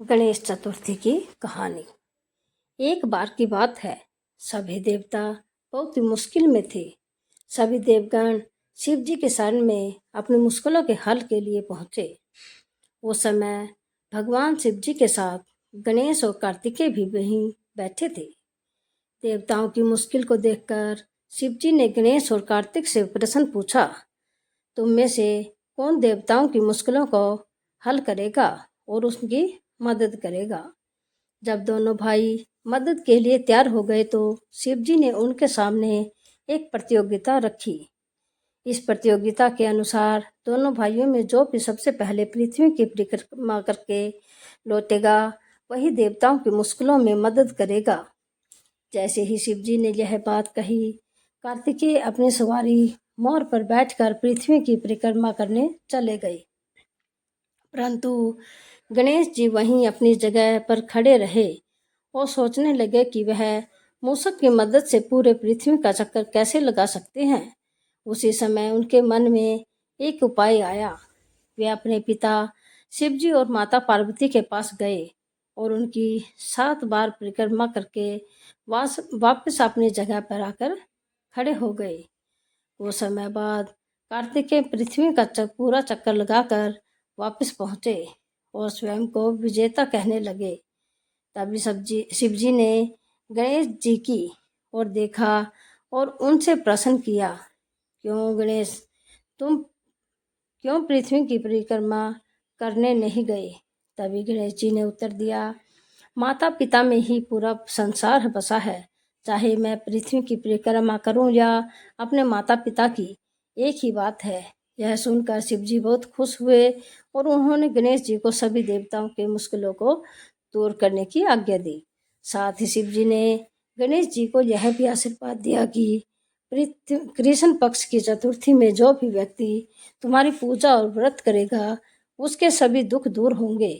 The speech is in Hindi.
गणेश चतुर्थी की कहानी। एक बार की बात है। सभी देवता बहुत ही मुश्किल में थे। सभी देवगण शिव जी के शरण में अपनी मुश्किलों के हल के लिए पहुंचे। उस समय भगवान शिव जी के साथ गणेश और कार्तिकेय भी वहीं बैठे थे। देवताओं की मुश्किल को देखकर शिव जी ने गणेश और कार्तिक से प्रश्न पूछा, तुम में से कौन देवताओं की मुश्किलों को हल करेगा और उसकी मदद करेगा। जब दोनों भाई मदद के लिए तैयार हो गए तो शिव जी ने उनके सामने एक प्रतियोगिता रखी। इस प्रतियोगिता के अनुसार दोनों भाइयों में जो भी सबसे पहले पृथ्वी की परिक्रमा करके लौटेगा वही देवताओं की मुश्किलों में मदद करेगा। जैसे ही शिव जी ने यह बात कही, कार्तिकेय अपनी सवारी मोर पर बैठकर पृथ्वी की परिक्रमा करने चले गए। परंतु गणेश जी वहीं अपनी जगह पर खड़े रहे और सोचने लगे कि वह मूषक की मदद से पूरे पृथ्वी का चक्कर कैसे लगा सकते हैं। उसी समय उनके मन में एक उपाय आया। वे अपने पिता शिवजी और माता पार्वती के पास गए और उनकी 7 बार परिक्रमा करके वापस अपनी जगह पर आकर खड़े हो गए। वो समय बाद कार्तिकेय पृथ्वी का पूरा चक्कर लगाकर वापस पहुंचे और स्वयं को विजेता कहने लगे। तभी शिव जी ने गणेश जी की ओर देखा और उनसे प्रश्न किया, क्यों गणेश, तुम क्यों पृथ्वी की परिक्रमा करने नहीं गए। तभी गणेश जी ने उत्तर दिया, माता पिता में ही पूरा संसार बसा है। चाहे मैं पृथ्वी की परिक्रमा करूं या अपने माता पिता की, एक ही बात है। यह सुनकर शिव जी बहुत खुश हुए और उन्होंने गणेश जी को सभी देवताओं के मुश्किलों को दूर करने की आज्ञा दी। साथ ही शिव जी ने गणेश जी को यह भी आशीर्वाद दिया कि कृष्ण पक्ष की चतुर्थी में जो भी व्यक्ति तुम्हारी पूजा और व्रत करेगा उसके सभी दुख दूर होंगे